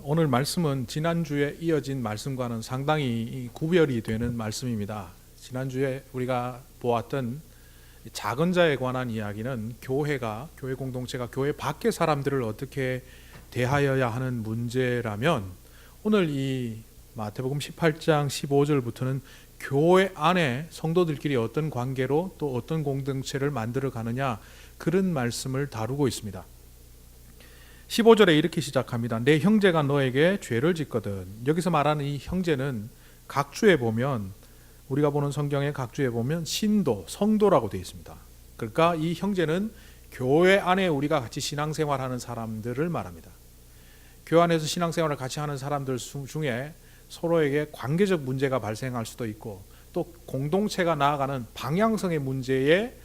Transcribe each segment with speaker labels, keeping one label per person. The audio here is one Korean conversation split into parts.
Speaker 1: 오늘 말씀은 지난주에 이어진 말씀과는 상당히 구별이 되는 말씀입니다. 지난주에 우리가 보았던 작은 자에 관한 이야기는 교회 공동체가 교회 밖의 사람들을 어떻게 대하여야 하는 문제라면, 오늘 이 마태복음 18장 15절부터는 교회 안에 성도들끼리 어떤 관계로 또 어떤 공동체를 만들어 가느냐, 그런 말씀을 다루고 있습니다. 15절에 이렇게 시작합니다. 내 형제가 너에게 죄를 짓거든. 여기서 말하는 이 형제는 각주에 보면, 우리가 보는 성경의 각주에 보면 신도, 성도라고 되어 있습니다. 그러니까 이 형제는 교회 안에 우리가 같이 신앙생활하는 사람들을 말합니다. 교회 안에서 신앙생활을 같이 하는 사람들 중에 서로에게 관계적 문제가 발생할 수도 있고, 또 공동체가 나아가는 방향성의 문제에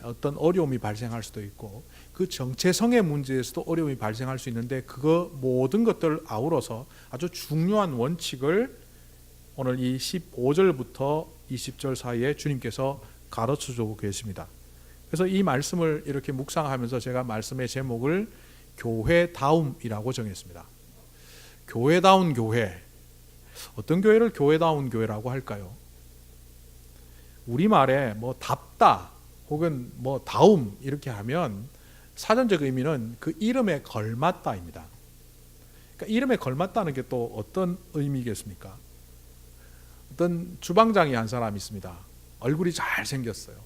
Speaker 1: 어떤 어려움이 발생할 수도 있고, 그 정체성의 문제에서도 어려움이 발생할 수 있는데, 그거 모든 것들을 아우러서 아주 중요한 원칙을 오늘 이 15절부터 20절 사이에 주님께서 가르쳐주고 계십니다. 그래서 이 말씀을 이렇게 묵상하면서 제가 말씀의 제목을 교회다움이라고 정했습니다. 교회다운 교회. 어떤 교회를 교회다운 교회라고 할까요? 우리말에 뭐 답다 혹은 뭐 다움 이렇게 하면 사전적 의미는 그 이름에 걸맞다입니다. 그러니까 이름에 걸맞다는 게 또 어떤 의미겠습니까? 어떤 주방장이 한 사람이 있습니다. 얼굴이 잘생겼어요.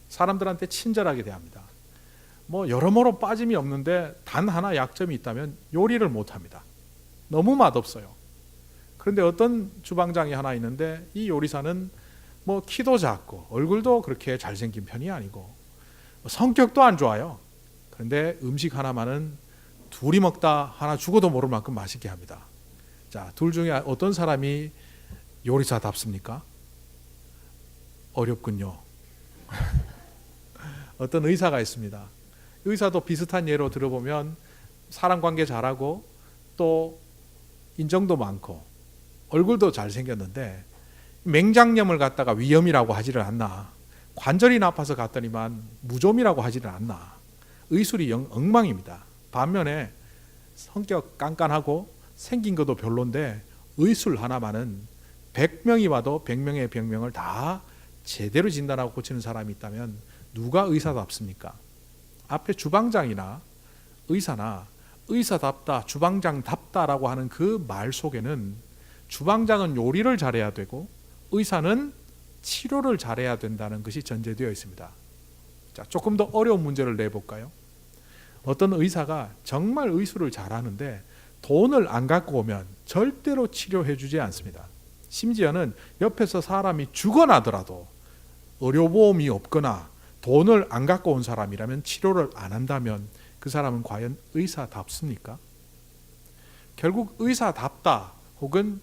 Speaker 1: 사람들한테 친절하게 대합니다. 뭐 여러모로 빠짐이 없는데 단 하나 약점이 있다면 요리를 못합니다. 너무 맛없어요. 그런데 어떤 주방장이 하나 있는데, 이 요리사는 뭐 키도 작고 얼굴도 그렇게 잘생긴 편이 아니고 성격도 안 좋아요. 그런데 음식 하나만은 둘이 먹다 하나 죽어도 모를 만큼 맛있게 합니다. 자, 둘 중에 어떤 사람이 요리사답습니까? 어렵군요. 어떤 의사가 있습니다. 의사도 비슷한 예로 들어보면 사람관계 잘하고 또 인정도 많고 얼굴도 잘생겼는데 맹장염을 갖다가 위염이라고 하지를 않나, 관절이 나빠서 갔더니만 무좀이라고 하지를 않나, 의술이 엉망입니다. 반면에 성격 깐깐하고 생긴 것도 별론데 의술 하나만은 100명이 와도 100명의 병명을 다 제대로 진단하고 고치는 사람이 있다면 누가 의사답습니까? 앞에 주방장이나 의사나 의사답다, 주방장답다라고 하는 그 말 속에는 주방장은 요리를 잘해야 되고 의사는 치료를 잘해야 된다는 것이 전제되어 있습니다. 자, 조금 더 어려운 문제를 내볼까요? 어떤 의사가 정말 의술을 잘하는데 돈을 안 갖고 오면 절대로 치료해 주지 않습니다. 심지어는 옆에서 사람이 죽어나더라도 의료보험이 없거나 돈을 안 갖고 온 사람이라면 치료를 안 한다면 그 사람은 과연 의사답습니까? 결국 의사답다 혹은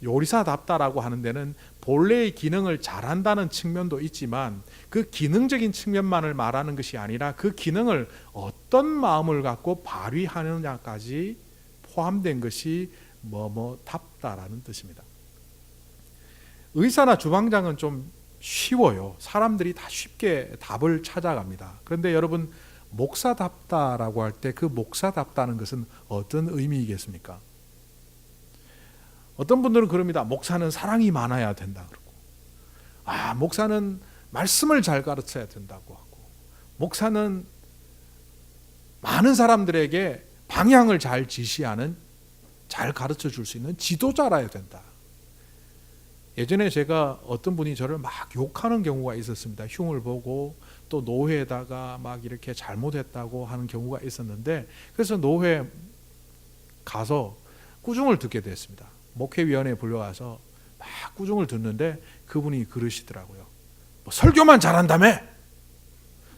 Speaker 1: 요리사답다라고 하는 데는 본래의 기능을 잘한다는 측면도 있지만, 그 기능적인 측면만을 말하는 것이 아니라 그 기능을 어떤 마음을 갖고 발휘하느냐까지 포함된 것이 뭐뭐답다라는 뜻입니다. 의사나 주방장은 좀 쉬워요. 사람들이 다 쉽게 답을 찾아갑니다. 그런데 여러분, 목사답다라고 할 때 그 목사답다는 것은 어떤 의미이겠습니까? 어떤 분들은 그럽니다. 목사는 사랑이 많아야 된다 그러고, 목사는 말씀을 잘 가르쳐야 된다고 하고, 목사는 많은 사람들에게 방향을 잘 지시하는, 잘 가르쳐 줄 수 있는 지도자라야 된다. 예전에 제가 어떤 분이 저를 막 욕하는 경우가 있었습니다. 흉을 보고 또 노회에다가 막 이렇게 잘못했다고 하는 경우가 있었는데, 그래서 노회 가서 꾸중을 듣게 됐습니다. 목회위원회에 불려와서 막 꾸중을 듣는데 그분이 그러시더라고요. 뭐 설교만 잘한다며?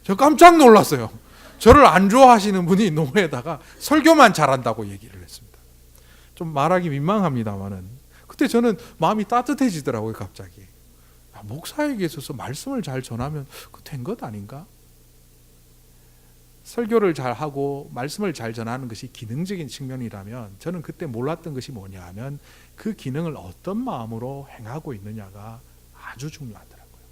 Speaker 1: 저 깜짝 놀랐어요. 저를 안 좋아하시는 분이 노회에다가 설교만 잘한다고 얘기를 했습니다. 좀 말하기 민망합니다만은 그때 저는 마음이 따뜻해지더라고요. 갑자기 목사에게 있어서 말씀을 잘 전하면 그 된 것 아닌가? 설교를 잘하고 말씀을 잘 전하는 것이 기능적인 측면이라면, 저는 그때 몰랐던 것이 뭐냐 하면 그 기능을 어떤 마음으로 행하고 있느냐가 아주 중요하더라고요.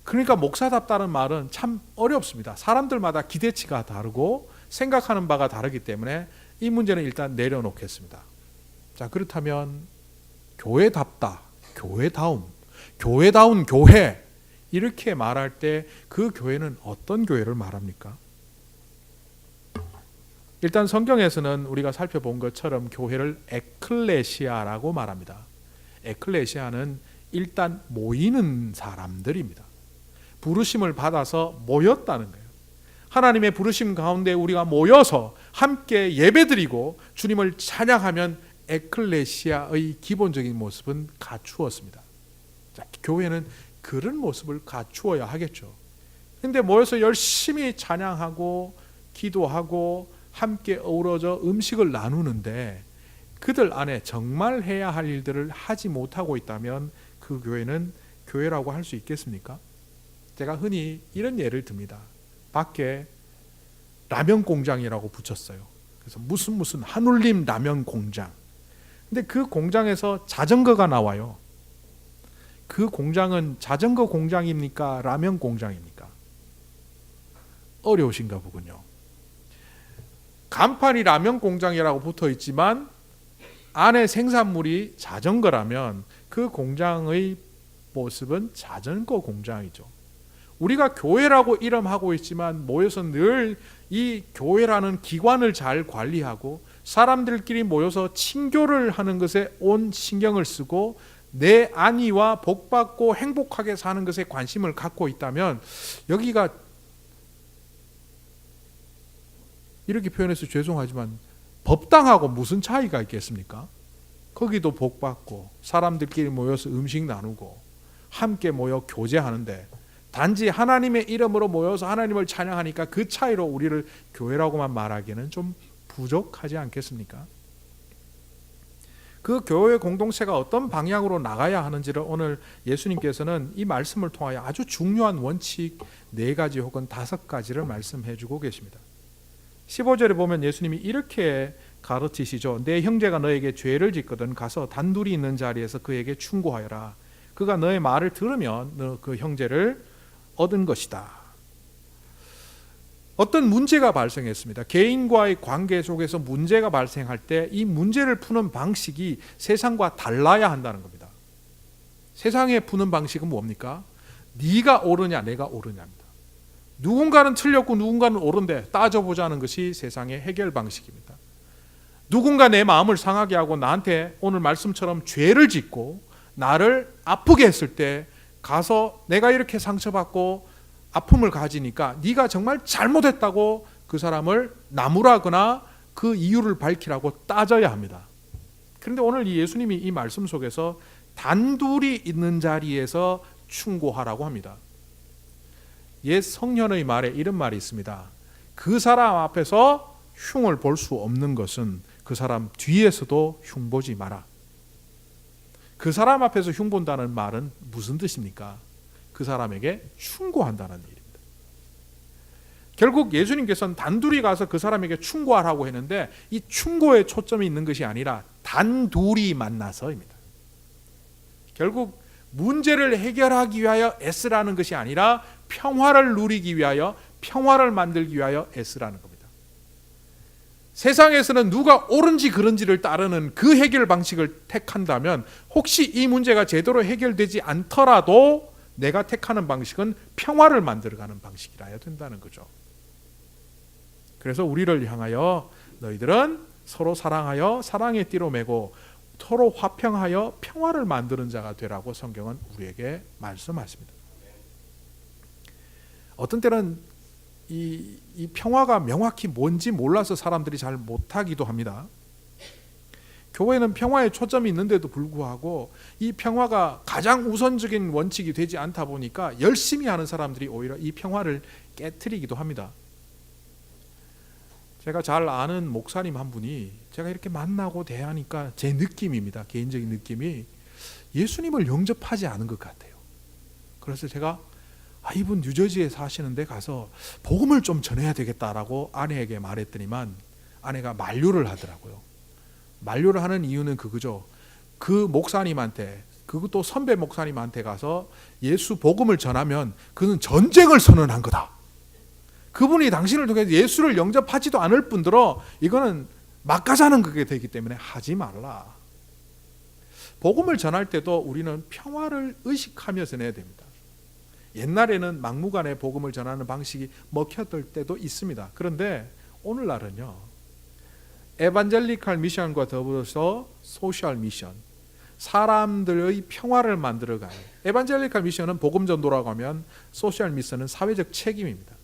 Speaker 1: 그러니까 목사답다는 말은 참 어렵습니다. 사람들마다 기대치가 다르고 생각하는 바가 다르기 때문에 이 문제는 일단 내려놓겠습니다. 자, 그렇다면 교회답다, 교회다운 교회 이렇게 말할 때 그 교회는 어떤 교회를 말합니까? 일단 성경에서는 우리가 살펴본 것처럼 교회를 에클레시아라고 말합니다. 에클레시아는 일단 모이는 사람들입니다. 부르심을 받아서 모였다는 거예요. 하나님의 부르심 가운데 우리가 모여서 함께 예배드리고 주님을 찬양하면 에클레시아의 기본적인 모습은 갖추었습니다. 자, 교회는 그런 모습을 갖추어야 하겠죠. 그런데 모여서 열심히 찬양하고 기도하고 함께 어우러져 음식을 나누는데 그들 안에 정말 해야 할 일들을 하지 못하고 있다면 그 교회는 교회라고 할 수 있겠습니까? 제가 흔히 이런 예를 듭니다. 밖에 라면 공장이라고 붙였어요. 그래서 무슨 한울림 라면 공장. 근데 그 공장에서 자전거가 나와요. 그 공장은 자전거 공장입니까? 라면 공장입니까? 어려우신가 보군요. 간판이 라면 공장이라고 붙어 있지만 안에 생산물이 자전거라면 그 공장의 모습은 자전거 공장이죠. 우리가 교회라고 이름하고 있지만 모여서 늘 이 교회라는 기관을 잘 관리하고 사람들끼리 모여서 친교를 하는 것에 온 신경을 쓰고 내 안위와 복받고 행복하게 사는 것에 관심을 갖고 있다면 여기가 이렇게 표현해서 죄송하지만 법당하고 무슨 차이가 있겠습니까? 거기도 복받고 사람들끼리 모여서 음식 나누고 함께 모여 교제하는데 단지 하나님의 이름으로 모여서 하나님을 찬양하니까 그 차이로 우리를 교회라고만 말하기에는 좀 부족하지 않겠습니까? 그 교회 공동체가 어떤 방향으로 나가야 하는지를 오늘 예수님께서는 이 말씀을 통하여 아주 중요한 원칙 4가지 혹은 5가지를 말씀해 주고 계십니다. 15절에 보면 예수님이 이렇게 가르치시죠. 내 형제가 너에게 죄를 짓거든 가서 단둘이 있는 자리에서 그에게 충고하여라. 그가 너의 말을 들으면 너 그 형제를 얻은 것이다. 어떤 문제가 발생했습니다. 개인과의 관계 속에서 문제가 발생할 때 이 문제를 푸는 방식이 세상과 달라야 한다는 겁니다. 세상에 푸는 방식은 뭡니까? 네가 옳으냐 내가 옳으냐입니다. 누군가는 틀렸고 누군가는 옳은데 따져보자는 것이 세상의 해결 방식입니다. 누군가 내 마음을 상하게 하고 나한테 오늘 말씀처럼 죄를 짓고 나를 아프게 했을 때 가서 내가 이렇게 상처받고 아픔을 가지니까 네가 정말 잘못했다고 그 사람을 나무라거나 그 이유를 밝히라고 따져야 합니다. 그런데 오늘 이 예수님이 이 말씀 속에서 단둘이 있는 자리에서 충고하라고 합니다. 옛 성현의 말에 이런 말이 있습니다. 그 사람 앞에서 흉을 볼 수 없는 것은 그 사람 뒤에서도 흉 보지 마라. 그 사람 앞에서 흉 본다는 말은 무슨 뜻입니까? 그 사람에게 충고한다는 일입니다. 결국 예수님께서는 단둘이 가서 그 사람에게 충고하라고 했는데 이 충고에 초점이 있는 것이 아니라 단둘이 만나서입니다. 결국 문제를 해결하기 위하여 애쓰라는 것이 아니라 평화를 누리기 위하여 평화를 만들기 위하여 애쓰라는 겁니다. 세상에서는 누가 옳은지 그른지를 따르는 그 해결 방식을 택한다면 혹시 이 문제가 제대로 해결되지 않더라도 내가 택하는 방식은 평화를 만들어가는 방식이라야 된다는 거죠. 그래서 우리를 향하여 너희들은 서로 사랑하여 사랑의 띠로 매고 서로 화평하여 평화를 만드는 자가 되라고 성경은 우리에게 말씀하십니다. 어떤 때는 이 평화가 명확히 뭔지 몰라서 사람들이 잘 못하기도 합니다. 교회는 평화에 초점이 있는데도 불구하고 이 평화가 가장 우선적인 원칙이 되지 않다 보니까 열심히 하는 사람들이 오히려 이 평화를 깨트리기도 합니다. 제가 잘 아는 목사님 한 분이 제가 이렇게 만나고 대하니까 제 느낌입니다. 개인적인 느낌이 예수님을 영접하지 않은 것 같아요. 그래서 제가 이분 뉴저지에 사시는데 가서 복음을 좀 전해야 되겠다라고 아내에게 말했더니만 아내가 만류를 하더라고요. 만류를 하는 이유는 그거죠. 그 목사님한테, 그것도 선배 목사님한테 가서 예수 복음을 전하면 그는 전쟁을 선언한 거다. 그분이 당신을 통해서 예수를 영접하지도 않을 뿐더러 이거는 막가자는 그게 되기 때문에 하지 말라. 복음을 전할 때도 우리는 평화를 의식하며 전해야 됩니다. 옛날에는 막무가내 복음을 전하는 방식이 먹혔을 때도 있습니다. 그런데 오늘날은요, 에반젤리칼 미션과 더불어서 소셜 미션, 사람들의 평화를 만들어가요. 에반젤리칼 미션은 복음 전도라고 하면 소셜 미션은 사회적 책임입니다.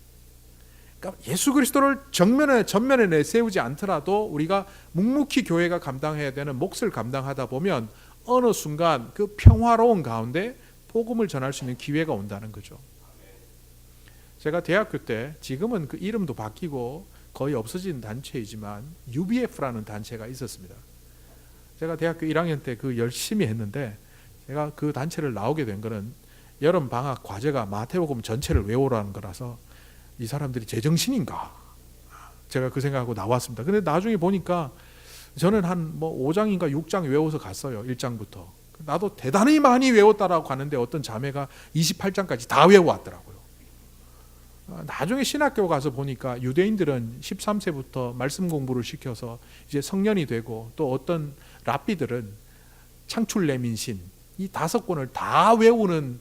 Speaker 1: 그러니까 예수 그리스도를 전면에 내세우지 않더라도 우리가 묵묵히 교회가 감당해야 되는 몫을 감당하다 보면 어느 순간 그 평화로운 가운데 복음을 전할 수 있는 기회가 온다는 거죠. 제가 대학교 때, 지금은 그 이름도 바뀌고 거의 없어진 단체이지만 UBF라는 단체가 있었습니다. 제가 대학교 1학년 때 그 열심히 했는데, 제가 그 단체를 나오게 된 거는 여름 방학 과제가 마태복음 전체를 외우라는 거라서 이 사람들이 제정신인가? 제가 그 생각하고 나왔습니다. 근데 나중에 보니까 저는 한 5장인가 6장 외워서 갔어요. 1장부터. 나도 대단히 많이 외웠다라고 가는데 어떤 자매가 28장까지 다 외워왔더라고요. 나중에 신학교 가서 보니까 유대인들은 13세부터 말씀 공부를 시켜서 이제 성년이 되고, 또 어떤 랍비들은 창출 레민신 이 5권을 다 외우는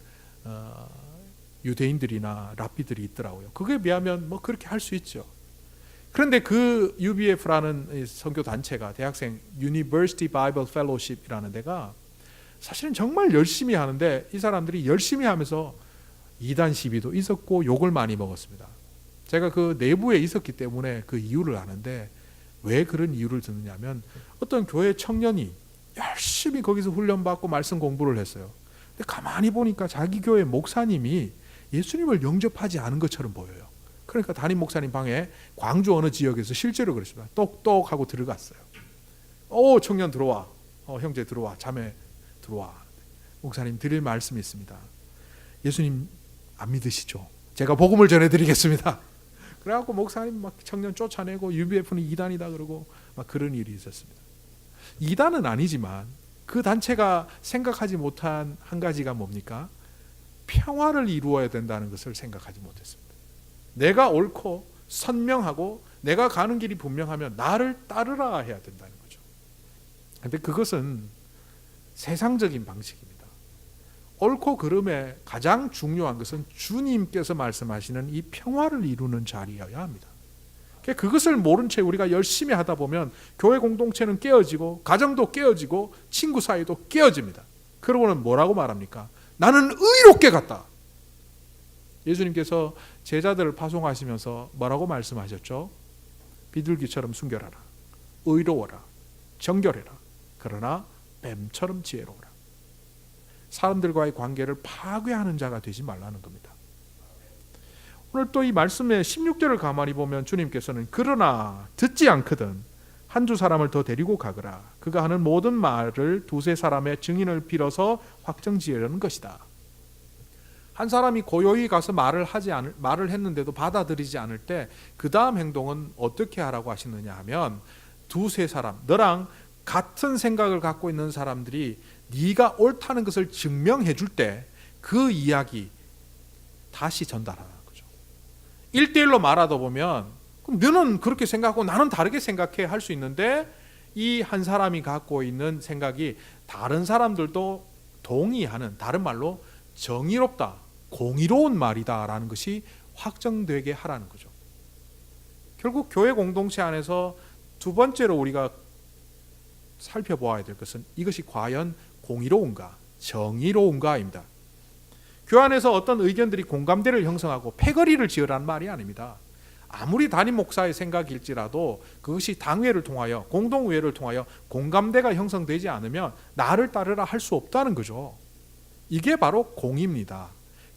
Speaker 1: 유대인들이나 랍비들이 있더라고요. 그거에 비하면 그렇게 할 수 있죠. 그런데 그 UBF라는 선교 단체가, 대학생 University Bible Fellowship이라는 데가 사실은 정말 열심히 하는데, 이 사람들이 열심히 하면서 이단 시비도 있었고 욕을 많이 먹었습니다. 제가 그 내부에 있었기 때문에 그 이유를 아는데, 왜 그런 이유를 듣느냐면, 어떤 교회 청년이 열심히 거기서 훈련받고 말씀 공부를 했어요. 근데 가만히 보니까 자기 교회 목사님이 예수님을 영접하지 않은 것처럼 보여요. 그러니까 담임 목사님 방에 광주 어느 지역에서 실제로 그랬습니다. 똑똑하고 들어갔어요. 청년 들어와. 형제 들어와. 자매 들어와. 목사님 드릴 말씀이 있습니다. 예수님 안 믿으시죠? 제가 복음을 전해드리겠습니다. 그래갖고 목사님 막 청년 쫓아내고, UBF는 이단이다 그러고 막 그런 일이 있었습니다. 이단은 아니지만 그 단체가 생각하지 못한 한 가지가 뭡니까? 평화를 이루어야 된다는 것을 생각하지 못했습니다. 내가 옳고 선명하고 내가 가는 길이 분명하면 나를 따르라 해야 된다는 거죠. 그런데 그것은 세상적인 방식입니다. 옳고 그름에 가장 중요한 것은 주님께서 말씀하시는 이 평화를 이루는 자리여야 합니다. 그것을 모른 채 우리가 열심히 하다 보면 교회 공동체는 깨어지고, 가정도 깨어지고, 친구 사이도 깨어집니다. 그러고는 뭐라고 말합니까? 나는 의롭게 갔다. 예수님께서 제자들을 파송하시면서 뭐라고 말씀하셨죠? 비둘기처럼 순결하라, 의로워라, 정결해라, 그러나 뱀처럼 지혜로워라. 사람들과의 관계를 파괴하는 자가 되지 말라는 겁니다. 오늘 또 이 말씀의 16절을 가만히 보면 주님께서는 그러나 듣지 않거든 한두 사람을 더 데리고 가거라. 그가 하는 모든 말을 두세 사람의 증인을 빌어서 확정지으려는 것이다. 한 사람이 고요히 가서 말을 했는데도 받아들이지 않을 때 그 다음 행동은 어떻게 하라고 하시느냐 하면, 두세 사람, 너랑 같은 생각을 갖고 있는 사람들이 네가 옳다는 것을 증명해 줄 때 그 이야기 다시 전달하라. 1대1로 말하다 보면 그럼 너는 그렇게 생각하고 나는 다르게 생각해 할 수 있는데, 이 한 사람이 갖고 있는 생각이 다른 사람들도 동의하는, 다른 말로 정의롭다, 공의로운 말이다 라는 것이 확정되게 하라는 거죠. 결국 교회 공동체 안에서 두 번째로 우리가 살펴보아야 될 것은 이것이 과연 공의로운가, 정의로운가입니다. 교회 안에서 어떤 의견들이 공감대를 형성하고 패거리를 지으라는 말이 아닙니다. 아무리 담임 목사의 생각일지라도 그것이 당회를 통하여, 공동의회를 통하여 공감대가 형성되지 않으면 나를 따르라 할 수 없다는 거죠. 이게 바로 공의입니다.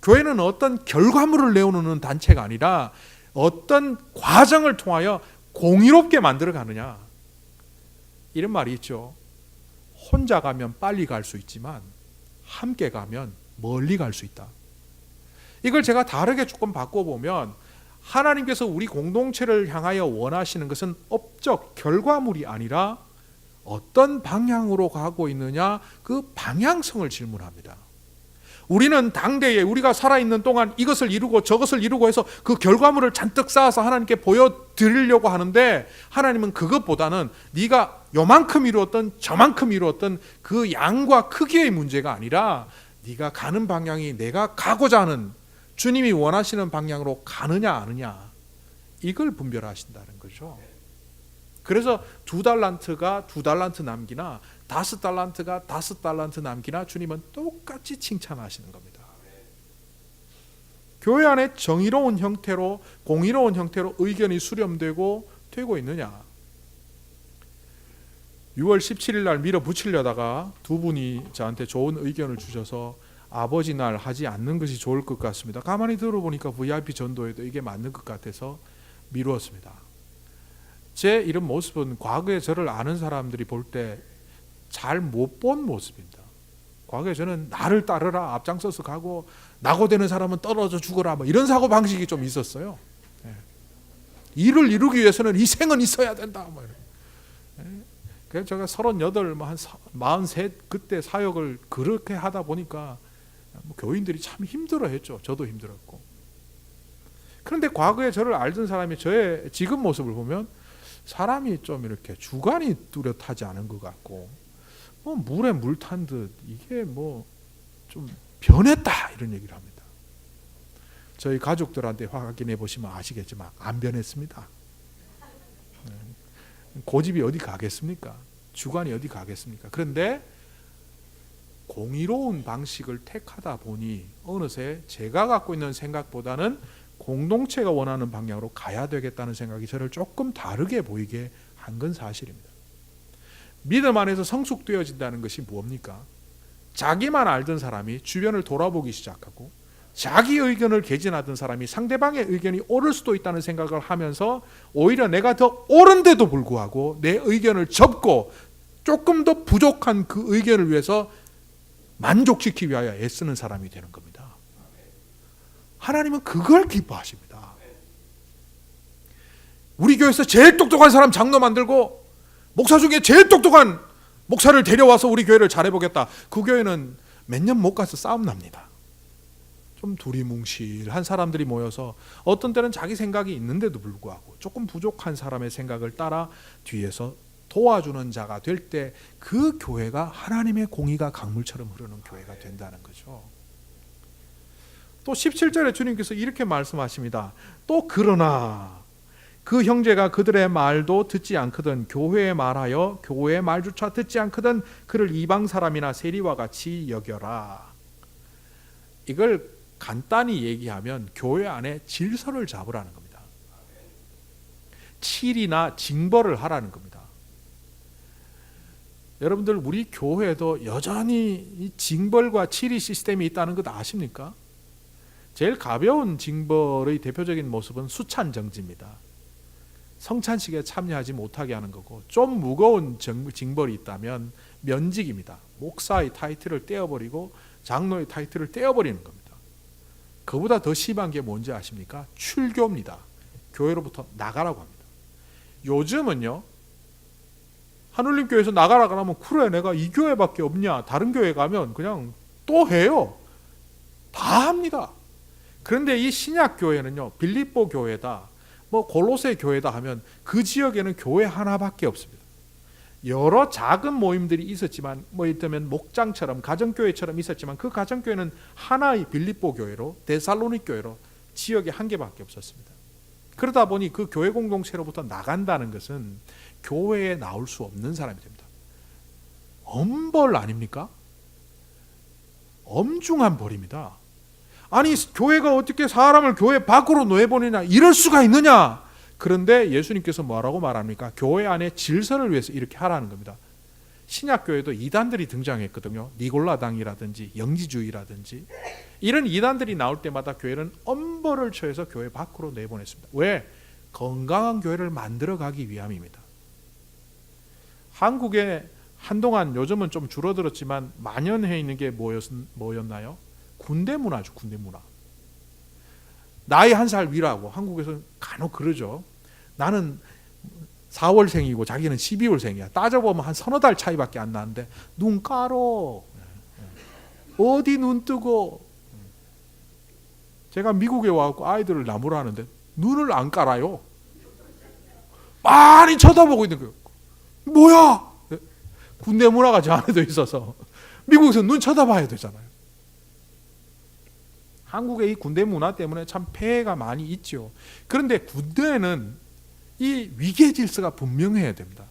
Speaker 1: 교회는 어떤 결과물을 내오는 단체가 아니라 어떤 과정을 통하여 공의롭게 만들어 가느냐, 이런 말이 있죠. 혼자 가면 빨리 갈 수 있지만 함께 가면 멀리 갈 수 있다. 이걸 제가 다르게 조금 바꿔보면, 하나님께서 우리 공동체를 향하여 원하시는 것은 업적, 결과물이 아니라 어떤 방향으로 가고 있느냐, 그 방향성을 질문합니다. 우리는 당대에 우리가 살아있는 동안 이것을 이루고 저것을 이루고 해서 그 결과물을 잔뜩 쌓아서 하나님께 보여드리려고 하는데, 하나님은 그것보다는 네가 요만큼 이루었던 저만큼 이루었던 그 양과 크기의 문제가 아니라 네가 가는 방향이 내가 가고자 하는 주님이 원하시는 방향으로 가느냐 아느냐, 이걸 분별하신다는 거죠. 그래서 2달란트가 2달란트 남기나 5달란트가 5달란트 남기나 주님은 똑같이 칭찬하시는 겁니다. 교회 안에 정의로운 형태로, 공의로운 형태로 의견이 수렴되고 되고 있느냐. 6월 17일 날 밀어붙이려다가 두 분이 저한테 좋은 의견을 주셔서 아버지 날 하지 않는 것이 좋을 것 같습니다. 가만히 들어보니까 VIP 전도에도 이게 맞는 것 같아서 미루었습니다. 제 이런 모습은 과거에 저를 아는 사람들이 볼 때 잘 못 본 모습입니다. 과거에 저는 나를 따르라, 앞장서서 가고 낙오되는 사람은 떨어져 죽어라, 뭐 이런 사고 방식이 좀 있었어요. 일을 이루기 위해서는 희생은 있어야 된다. 뭐 그래서 제가 38, 한 43 그때 사역을 그렇게 하다 보니까 교인들이 참 힘들어했죠. 저도 힘들었고. 그런데 과거에 저를 알던 사람이 저의 지금 모습을 보면 사람이 좀 이렇게 주관이 뚜렷하지 않은 것 같고, 뭐 물에 물 탄 듯 이게 뭐 좀 변했다 이런 얘기를 합니다. 저희 가족들한테 확인해 보시면 아시겠지만 안 변했습니다. 고집이 어디 가겠습니까? 주관이 어디 가겠습니까? 그런데 공의로운 방식을 택하다 보니 어느새 제가 갖고 있는 생각보다는 공동체가 원하는 방향으로 가야 되겠다는 생각이 저를 조금 다르게 보이게 한 건 사실입니다. 믿음 안에서 성숙되어진다는 것이 뭡니까? 자기만 알던 사람이 주변을 돌아보기 시작하고, 자기 의견을 개진하던 사람이 상대방의 의견이 옳을 수도 있다는 생각을 하면서 오히려 내가 더 옳은데도 불구하고 내 의견을 접고 조금 더 부족한 그 의견을 위해서 만족시키기 위하여 애쓰는 사람이 되는 겁니다. 하나님은 그걸 기뻐하십니다. 우리 교회에서 제일 똑똑한 사람 장로 만들고 목사 중에 제일 똑똑한 목사를 데려와서 우리 교회를 잘해보겠다. 그 교회는 몇 년 못 가서 싸움 납니다. 좀 두리뭉실한 사람들이 모여서 어떤 때는 자기 생각이 있는데도 불구하고 조금 부족한 사람의 생각을 따라 뒤에서 도와주는 자가 될 때 그 교회가 하나님의 공의가 강물처럼 흐르는 교회가 된다는 거죠. 또 17절에 주님께서 이렇게 말씀하십니다. 또 그러나 그 형제가 그들의 말도 듣지 않거든 교회에 말하여 교회의 말조차 듣지 않거든 그를 이방 사람이나 세리와 같이 여겨라. 이걸 간단히 얘기하면 교회 안에 질서를 잡으라는 겁니다. 칠이나 징벌을 하라는 겁니다. 여러분들 우리 교회에도 여전히 이 징벌과 칠이 시스템이 있다는 것 아십니까? 제일 가벼운 징벌의 대표적인 모습은 수찬정지입니다. 성찬식에 참여하지 못하게 하는 거고, 좀 무거운 징벌이 있다면 면직입니다. 목사의 타이틀을 떼어버리고 장로의 타이틀을 떼어버리는 겁니다. 그보다 더 심한 게 뭔지 아십니까? 출교입니다. 교회로부터 나가라고 합니다. 요즘은요, 하늘림교회에서 나가라고 하면 그래 내가 이 교회밖에 없냐, 다른 교회 가면 그냥 또 해요. 다 합니다. 그런데 이 신약교회는요, 빌립보 교회다, 뭐 골로새 교회다 하면 그 지역에는 교회 하나밖에 없습니다. 여러 작은 모임들이 있었지만, 뭐 이를테면 목장처럼 가정교회처럼 있었지만 그 가정교회는 하나의 빌립보 교회로, 데살로닉 교회로 지역에 한 개밖에 없었습니다. 그러다 보니 그 교회 공동체로부터 나간다는 것은 교회에 나올 수 없는 사람이 됩니다. 엄벌 아닙니까? 엄중한 벌입니다. 아니 교회가 어떻게 사람을 교회 밖으로 내보내냐, 이럴 수가 있느냐. 그런데 예수님께서 뭐라고 말합니까? 교회 안에 질서를 위해서 이렇게 하라는 겁니다. 신약교회도 이단들이 등장했거든요. 니골라당이라든지 영지주의라든지 이런 이단들이 나올 때마다 교회는 엄벌을 처해서 교회 밖으로 내보냈습니다. 왜? 건강한 교회를 만들어가기 위함입니다. 한국에 한동안, 요즘은 좀 줄어들었지만 만연해 있는 게 뭐였나요? 군대 문화죠. 군대 문화. 나이 한 살 위라고 한국에서 간혹 그러죠. 나는 4월생이고 자기는 12월생이야. 따져보면 한 서너 달 차이밖에 안 나는데 눈 깔어. 어디 눈 뜨고. 제가 미국에 와서 아이들을 나무라 하는데 눈을 안 깔아요. 많이 쳐다보고 있는 거예요. 뭐야? 군대 문화가 저 안에도 있어서 미국에서 눈 쳐다봐야 되잖아요. 한국의 이 군대 문화 때문에 참 폐해가 많이 있죠. 그런데 군대에는 이 위계 질서가 분명해야 됩니다.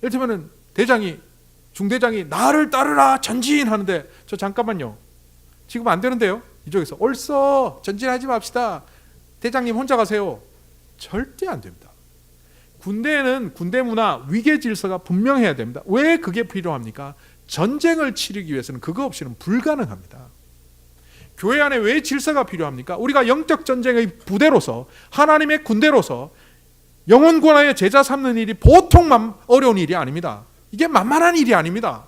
Speaker 1: 이를테면 중대장이 나를 따르라 전진하는데 저 잠깐만요. 지금 안 되는데요. 이쪽에서 옳소 전진하지 맙시다. 대장님 혼자 가세요. 절대 안 됩니다. 군대에는 군대 문화 위계 질서가 분명해야 됩니다. 왜 그게 필요합니까? 전쟁을 치르기 위해서는 그거 없이는 불가능합니다. 교회 안에 왜 질서가 필요합니까? 우리가 영적 전쟁의 부대로서 하나님의 군대로서 영혼 구원하여 제자 삼는 일이 보통 어려운 일이 아닙니다. 이게 만만한 일이 아닙니다.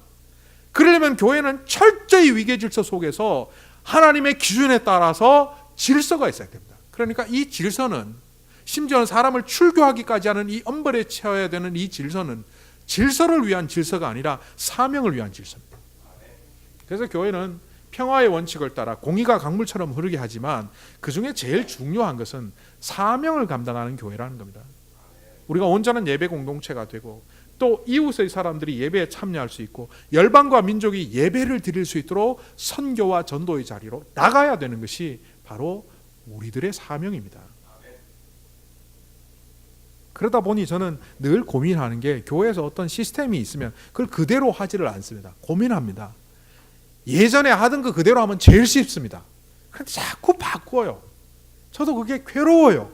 Speaker 1: 그러려면 교회는 철저히 위계 질서 속에서 하나님의 기준에 따라서 질서가 있어야 됩니다. 그러니까 이 질서는 심지어는 사람을 출교하기까지 하는 이 엄벌에 채워야 되는 이 질서는 질서를 위한 질서가 아니라 사명을 위한 질서입니다. 그래서 교회는 평화의 원칙을 따라 공의가 강물처럼 흐르게 하지만 그 중에 제일 중요한 것은 사명을 감당하는 교회라는 겁니다. 우리가 온전한 예배 공동체가 되고 또 이웃의 사람들이 예배에 참여할 수 있고 열방과 민족이 예배를 드릴 수 있도록 선교와 전도의 자리로 나가야 되는 것이 바로 우리들의 사명입니다. 그러다 보니 저는 늘 고민하는 게 교회에서 어떤 시스템이 있으면 그걸 그대로 하지를 않습니다. 고민합니다. 예전에 하던 거 그대로 하면 제일 쉽습니다. 그런데 자꾸 바꿔요. 저도 그게 괴로워요.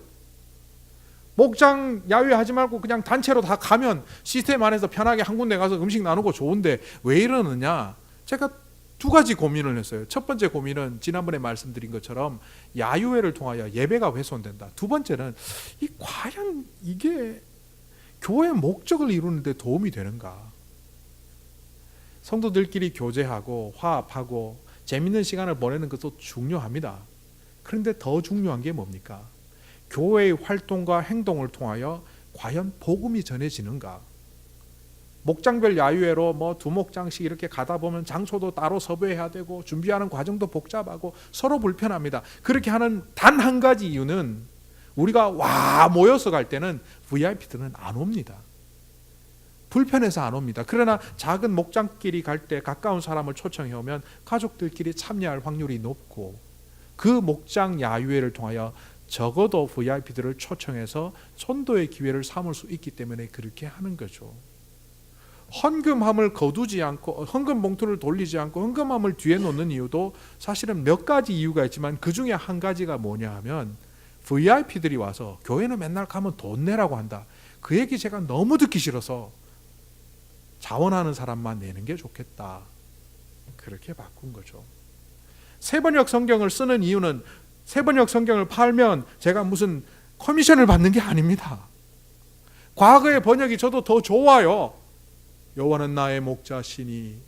Speaker 1: 목장 야유하지 말고 그냥 단체로 다 가면 시스템 안에서 편하게 한 군데 가서 음식 나누고 좋은데 왜 이러느냐? 제가 두 가지 고민을 했어요. 첫 번째 고민은 지난번에 말씀드린 것처럼 야유회를 통하여 예배가 훼손된다. 두 번째는 과연 이게 교회의 목적을 이루는 데 도움이 되는가? 성도들끼리 교제하고 화합하고 재밌는 시간을 보내는 것도 중요합니다. 그런데 더 중요한 게 뭡니까? 교회의 활동과 행동을 통하여 과연 복음이 전해지는가? 목장별 야유회로 두 목장씩 이렇게 가다 보면 장소도 따로 섭외해야 되고 준비하는 과정도 복잡하고 서로 불편합니다. 그렇게 하는 단 한 가지 이유는 우리가 모여서 갈 때는 VIP들은 안 옵니다. 불편해서 안 옵니다. 그러나 작은 목장끼리 갈 때 가까운 사람을 초청해 오면 가족들끼리 참여할 확률이 높고 그 목장 야유회를 통하여 적어도 VIP들을 초청해서 전도의 기회를 삼을 수 있기 때문에 그렇게 하는 거죠. 헌금함을 거두지 않고 헌금 봉투를 돌리지 않고 헌금함을 뒤에 놓는 이유도 사실은 몇 가지 이유가 있지만 그 중에 한 가지가 뭐냐 하면 VIP들이 와서 교회는 맨날 가면 돈 내라고 한다. 그 얘기 제가 너무 듣기 싫어서 자원하는 사람만 내는 게 좋겠다. 그렇게 바꾼 거죠. 세번역 성경을 쓰는 이유는 세번역 성경을 팔면 제가 무슨 커미션을 받는 게 아닙니다. 과거의 번역이 저도 더 좋아요. 여호와는 나의 목자시니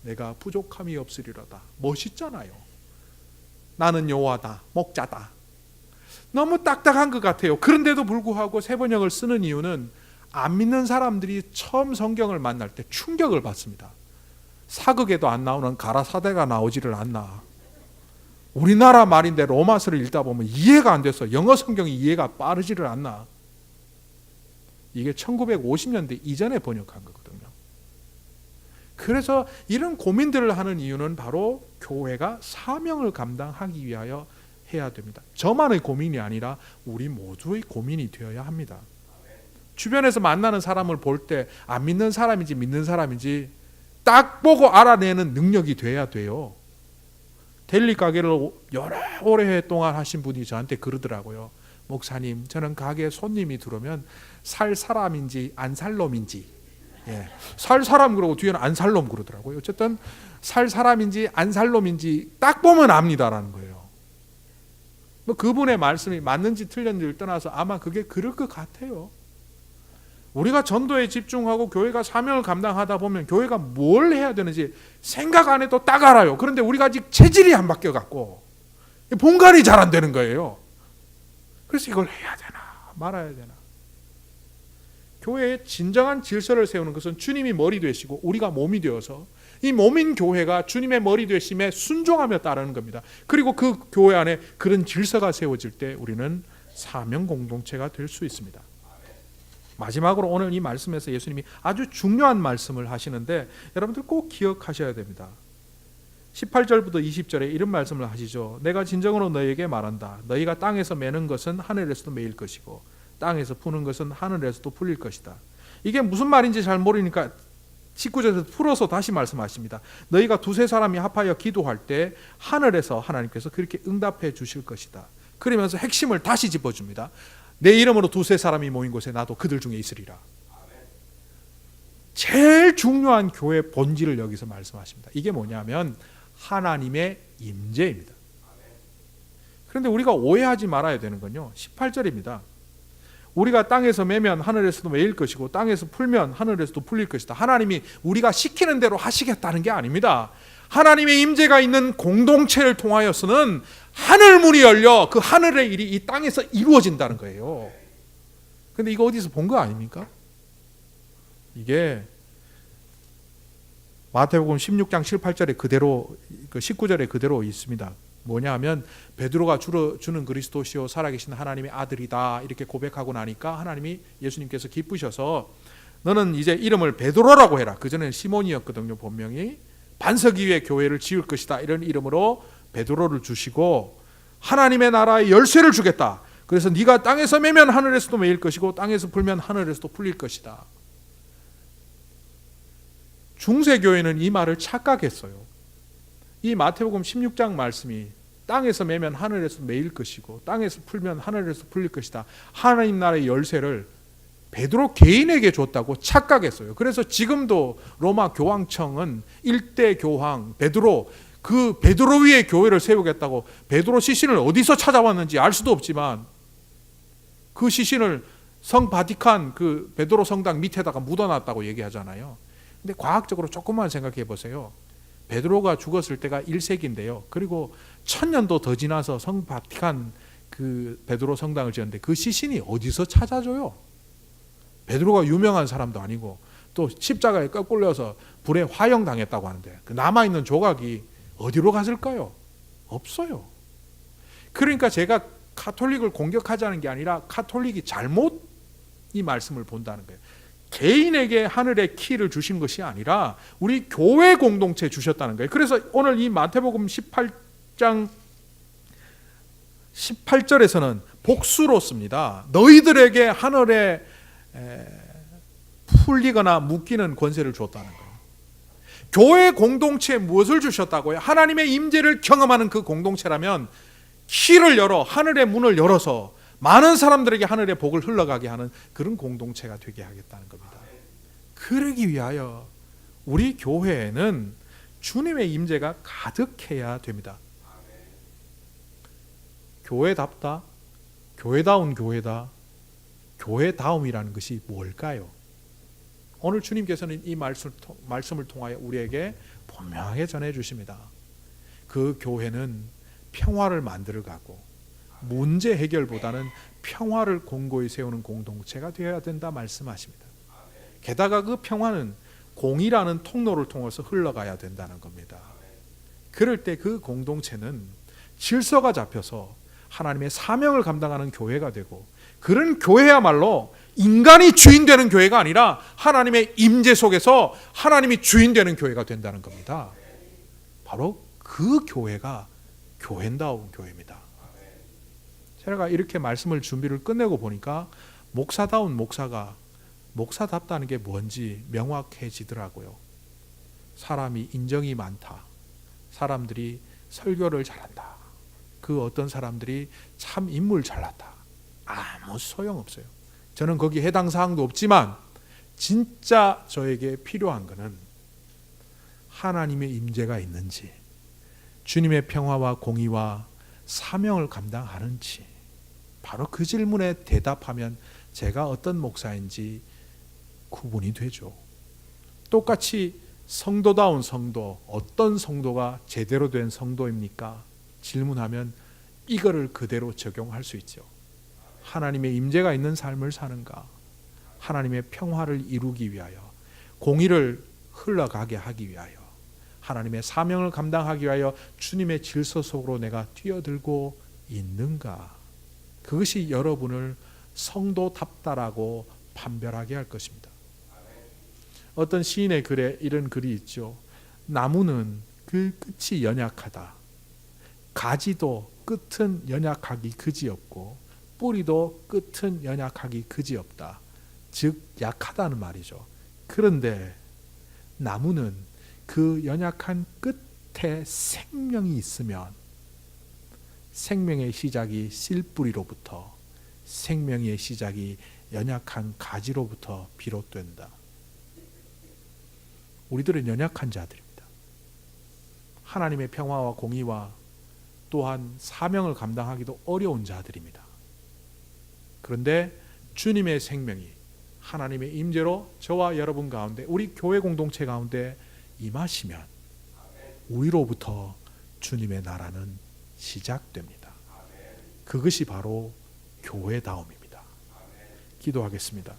Speaker 1: 내가 부족함이 없으리로다. 멋있잖아요. 나는 여호와다, 목자다. 너무 딱딱한 것 같아요. 그런데도 불구하고 세번역을 쓰는 이유는 안 믿는 사람들이 처음 성경을 만날 때 충격을 받습니다. 사극에도 안 나오는 가라사대가 나오지를 않나. 우리나라 말인데 로마서를 읽다 보면 이해가 안 돼서 영어 성경이 이해가 빠르지를 않나. 이게 1950년대 이전에 번역한 거거든요. 그래서 이런 고민들을 하는 이유는 바로 교회가 사명을 감당하기 위하여 해야 됩니다. 저만의 고민이 아니라 우리 모두의 고민이 되어야 합니다. 주변에서 만나는 사람을 볼 때 안 믿는 사람인지 믿는 사람인지 딱 보고 알아내는 능력이 돼야 돼요. 델리 가게를 오랫동안 하신 분이 저한테 그러더라고요. 목사님, 저는 가게에 손님이 들어오면 살 사람인지 안 살 놈인지, 살 사람 그러고 뒤에는 안 살 놈 그러더라고요. 어쨌든 살 사람인지 안 살 놈인지 딱 보면 압니다라는 거예요. 그분의 말씀이 맞는지 틀렸는지를 떠나서 아마 그게 그럴 것 같아요. 우리가 전도에 집중하고 교회가 사명을 감당하다 보면 교회가 뭘 해야 되는지 생각 안 해도 딱 알아요. 그런데 우리가 아직 체질이 안 바뀌어갖고 본관이 잘 안 되는 거예요. 그래서 이걸 해야 되나 말아야 되나. 교회의 진정한 질서를 세우는 것은 주님이 머리 되시고 우리가 몸이 되어서 이 몸인 교회가 주님의 머리 되심에 순종하며 따르는 겁니다. 그리고 그 교회 안에 그런 질서가 세워질 때 우리는 사명 공동체가 될 수 있습니다. 마지막으로 오늘 이 말씀에서 예수님이 아주 중요한 말씀을 하시는데 여러분들 꼭 기억하셔야 됩니다. 18절부터 20절에 이런 말씀을 하시죠. 내가 진정으로 너희에게 말한다. 너희가 땅에서 매는 것은 하늘에서도 매일 것이고 땅에서 푸는 것은 하늘에서도 풀릴 것이다. 이게 무슨 말인지 잘 모르니까 19절에서 풀어서 다시 말씀하십니다. 너희가 두세 사람이 합하여 기도할 때 하늘에서 하나님께서 그렇게 응답해 주실 것이다. 그러면서 핵심을 다시 짚어줍니다. 내 이름으로 두세 사람이 모인 곳에 나도 그들 중에 있으리라. 제일 중요한 교회의 본질을 여기서 말씀하십니다. 이게 뭐냐면 하나님의 임재입니다. 그런데 우리가 오해하지 말아야 되는 건요, 18절입니다. 우리가 땅에서 매면 하늘에서도 매일 것이고 땅에서 풀면 하늘에서도 풀릴 것이다. 하나님이 우리가 시키는 대로 하시겠다는 게 아닙니다. 하나님의 임재가 있는 공동체를 통하여서는 하늘 문이 열려 그 하늘의 일이 이 땅에서 이루어진다는 거예요. 그런데 이거 어디서 본 거 아닙니까? 이게 마태복음 16장 18절에 그대로, 19절에 그대로 있습니다. 뭐냐 하면 베드로가 주는 그리스도시요 살아계신 하나님의 아들이다 이렇게 고백하고 나니까 하나님이, 예수님께서 기쁘셔서 너는 이제 이름을 베드로라고 해라. 그전에는 시몬이었거든요. 본명이 반석 위에 교회를 지을 것이다 이런 이름으로 베드로를 주시고 하나님의 나라의 열쇠를 주겠다. 그래서 네가 땅에서 매면 하늘에서도 매일 것이고 땅에서 풀면 하늘에서도 풀릴 것이다. 중세교회는 이 말을 착각했어요. 이 마태복음 16장 말씀이 땅에서 매면 하늘에서 매일 것이고 땅에서 풀면 하늘에서 풀릴 것이다. 하나님 나라의 열쇠를 베드로 개인에게 줬다고 착각했어요. 그래서 지금도 로마 교황청은 일대 교황 베드로, 그 베드로 위에 교회를 세우겠다고 베드로 시신을 어디서 찾아왔는지 알 수도 없지만 그 시신을 성 바티칸 그 베드로 성당 밑에다가 묻어놨다고 얘기하잖아요. 근데 과학적으로 조금만 생각해 보세요. 베드로가 죽었을 때가 1세기인데요. 그리고 1000년도 더 지나서 성 바티칸 그 베드로 성당을 지었는데 그 시신이 어디서 찾아줘요? 베드로가 유명한 사람도 아니고 또 십자가에 꺾을려서 불에 화형당했다고 하는데 그 남아있는 조각이 어디로 갔을까요? 없어요. 그러니까 제가 카톨릭을 공격하자는 게 아니라 카톨릭이 잘못 이 말씀을 본다는 거예요. 개인에게 하늘의 키를 주신 것이 아니라 우리 교회 공동체에 주셨다는 거예요. 그래서 오늘 이 마태복음 18장 18절에서는 복수로 씁니다. 너희들에게 하늘에 풀리거나 묶이는 권세를 줬다는 거예요. 교회 공동체에 무엇을 주셨다고요? 하나님의 임재를 경험하는 그 공동체라면 키를 열어 하늘의 문을 열어서 많은 사람들에게 하늘의 복을 흘러가게 하는 그런 공동체가 되게 하겠다는 겁니다. 그러기 위하여 우리 교회에는 주님의 임재가 가득해야 됩니다. 교회답다, 교회다운 교회다, 교회다움이라는 것이 뭘까요? 오늘 주님께서는 이 말씀을 통하여 우리에게 분명하게 전해주십니다. 그 교회는 평화를 만들어가고 문제 해결보다는 평화를 공고히 세우는 공동체가 되어야 된다 말씀하십니다. 게다가 그 평화는 공의라는 통로를 통해서 흘러가야 된다는 겁니다. 그럴 때 그 공동체는 질서가 잡혀서 하나님의 사명을 감당하는 교회가 되고, 그런 교회야말로 인간이 주인 되는 교회가 아니라 하나님의 임재 속에서 하나님이 주인 되는 교회가 된다는 겁니다. 바로 그 교회가 교회다운 교회입니다. 제가 이렇게 말씀을 준비를 끝내고 보니까 목사다운 목사가 목사답다는 게 뭔지 명확해지더라고요. 사람이 인정이 많다. 사람들이 설교를 잘한다. 그 어떤 사람들이 참 인물 잘났다. 아무 소용없어요. 저는 거기 해당 사항도 없지만 진짜 저에게 필요한 것은 하나님의 임재가 있는지, 주님의 평화와 공의와 사명을 감당하는지, 바로 그 질문에 대답하면 제가 어떤 목사인지 구분이 되죠. 똑같이 성도다운 성도, 어떤 성도가 제대로 된 성도입니까? 질문하면 이거를 그대로 적용할 수 있죠. 하나님의 임재가 있는 삶을 사는가? 하나님의 평화를 이루기 위하여, 공의를 흘러가게 하기 위하여, 하나님의 사명을 감당하기 위하여 주님의 질서 속으로 내가 뛰어들고 있는가? 그것이 여러분을 성도답다라고 판별하게 할 것입니다. 어떤 시인의 글에 이런 글이 있죠. 나무는 그 끝이 연약하다. 가지도 끝은 연약하기 그지없고 뿌리도 끝은 연약하기 그지없다. 즉 약하다는 말이죠. 그런데 나무는 그 연약한 끝에 생명이 있으면 생명의 시작이 씨뿌리로부터, 생명의 시작이 연약한 가지로부터 비롯된다. 우리들은 연약한 자들입니다. 하나님의 평화와 공의와 또한 사명을 감당하기도 어려운 자들입니다. 그런데 주님의 생명이 하나님의 임재로 저와 여러분 가운데, 우리 교회 공동체 가운데 임하시면 우리로부터 주님의 나라는 시작됩니다. 그것이 바로 교회다움입니다. 기도하겠습니다.